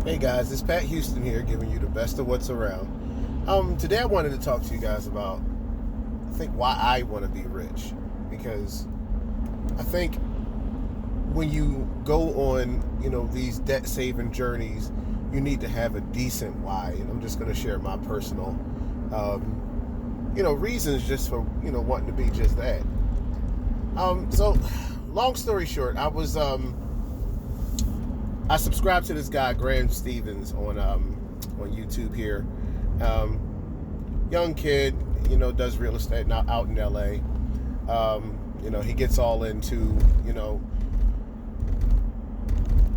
Hey guys, it's Pat Houston here giving you the best of what's around. Today I wanted to talk to you guys about, I think, why I want to be rich. Because I think when you go on, these debt saving journeys, you need to have a decent why. And I'm just going to share my personal, reasons just for, wanting to be just that. So, long story short, I subscribe to this guy, Graham Stevens, on YouTube here. Young kid, does real estate now out in LA. He gets all into,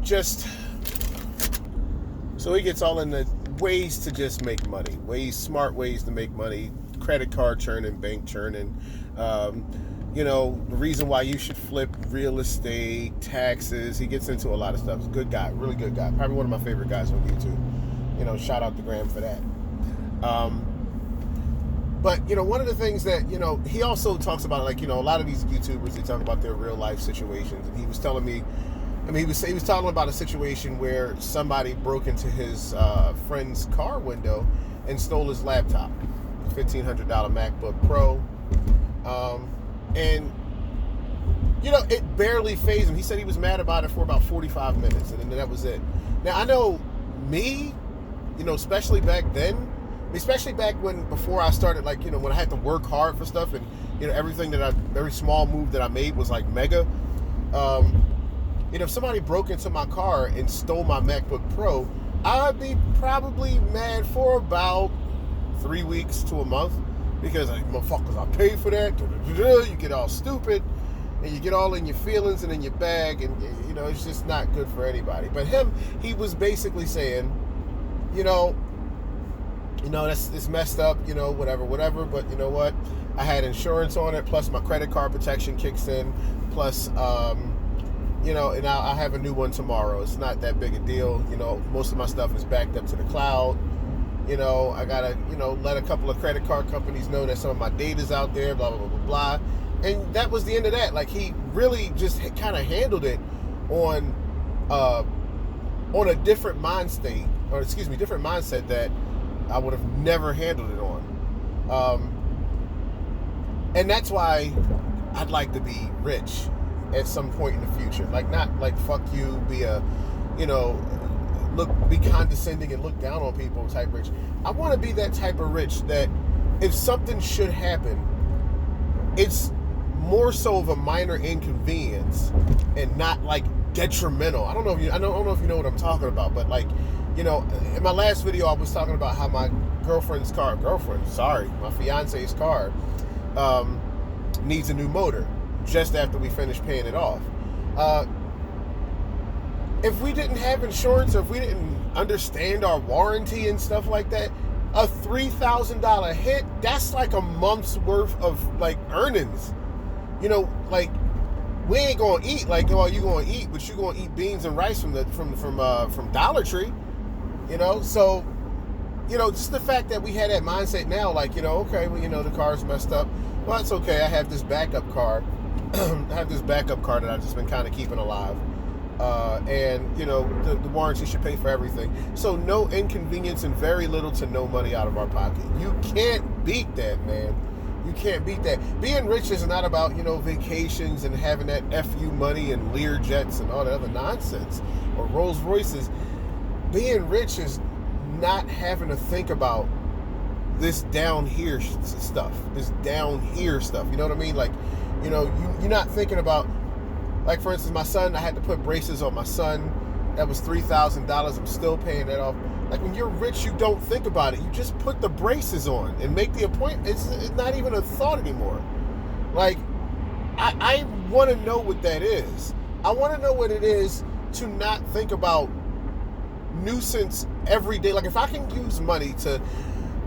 just so he gets all into ways to just make money, smart ways to make money, credit card churning, bank churning. The reason why you should flip real estate, taxes. He gets into a lot of stuff. He's a good guy, really good guy. Probably one of my favorite guys on YouTube. Shout out to Graham for that. But one of the things that, he also talks about, like, a lot of these YouTubers, they talk about their real life situations. And he was telling me, he was talking about a situation where somebody broke into his friend's car window and stole his laptop, a $1,500 MacBook Pro. And it barely fazed him. He said he was mad about it for about 45 minutes, and then that was it. Now, I know me, especially back then, before I started, like, when I had to work hard for stuff, and, every small move that I made was like mega. If somebody broke into my car and stole my MacBook Pro, I'd be probably mad for about 3 weeks to a month. Because, like, motherfuckers, I paid for that. You get all stupid, and you get all in your feelings and in your bag, and, it's just not good for anybody. But he was basically saying, it's messed up, whatever. But you know what? I had insurance on it, plus my credit card protection kicks in, plus, and I'll have a new one tomorrow. It's not that big a deal. Most of my stuff is backed up to the cloud. I gotta, let a couple of credit card companies know that some of my data's out there, blah, blah, blah, blah, blah. And that was the end of that. Like, he really just kind of handled it on a different different mindset that I would have never handled it on. And that's why I'd like to be rich at some point in the future. Like, not like, fuck you, be a, be condescending and look down on people type rich. I want to be that type of rich that if something should happen, it's more so of a minor inconvenience and not like detrimental. I don't know if you know what I'm talking about, but like, in my last video I was talking about how my my fiance's car needs a new motor just after we finish paying it off. If we didn't have insurance, or if we didn't understand our warranty and stuff like that, a $3,000 hit, that's like a month's worth of, like, earnings. Like, we ain't gonna eat like, oh, you gonna eat, but you gonna eat beans and rice from Dollar Tree. So, just the fact that we had that mindset now, like, okay, well, the car's messed up. Well, that's okay. I have this backup car. I have this backup car that I've just been kind of keeping alive. And the warranty should pay for everything, so no inconvenience and very little to no money out of our pocket. You can't beat that, man. You can't beat that. Being rich is not about vacations and having that FU money and Lear jets and all that other nonsense, or Rolls Royces. Being rich is not having to think about this down here stuff. You know what I mean? Like, you're not thinking about, like, for instance, my son, I had to put braces on my son. That was $3,000. I'm still paying that off. Like, when you're rich, you don't think about it. You just put the braces on and make the appointment. It's not even a thought anymore. Like, I want to know what that is. I want to know what it is to not think about nuisance every day. Like, if I can use money to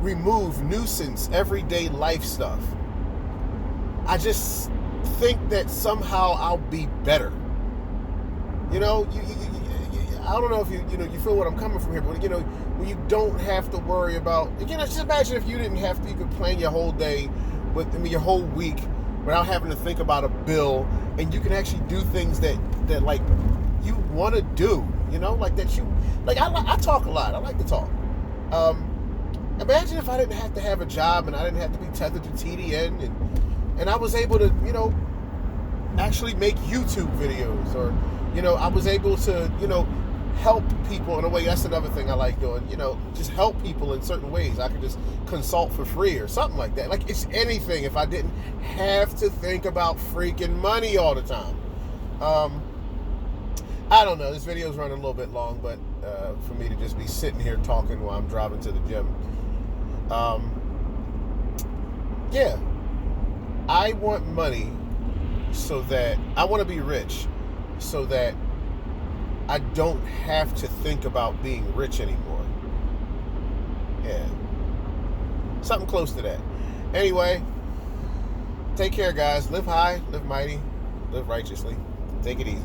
remove nuisance everyday life stuff, I just think that somehow I'll be better. I don't know if you feel what I'm coming from here, but when you don't have to worry about, just imagine if you didn't have to, you could plan your whole day your whole week without having to think about a bill, and you can actually do things that like you want to do. you know, like that you, like I talk a lot. I like to talk. Imagine if I didn't have to have a job and I didn't have to be tethered to TDN and I was able to, you know, actually make YouTube videos, or, you know, I was able to, you know, help people in a way. That's another thing I like doing, you know, just help people in certain ways. I could just consult for free or something like that. Like, it's anything if I didn't have to think about freaking money all the time. I don't know. This video's running a little bit long, but for me to just be sitting here talking while I'm driving to the gym. Yeah. I want money so that I want to be rich so that I don't have to think about being rich anymore. Yeah. Something close to that. Anyway, take care, guys. Live high, live mighty, live righteously. Take it easy.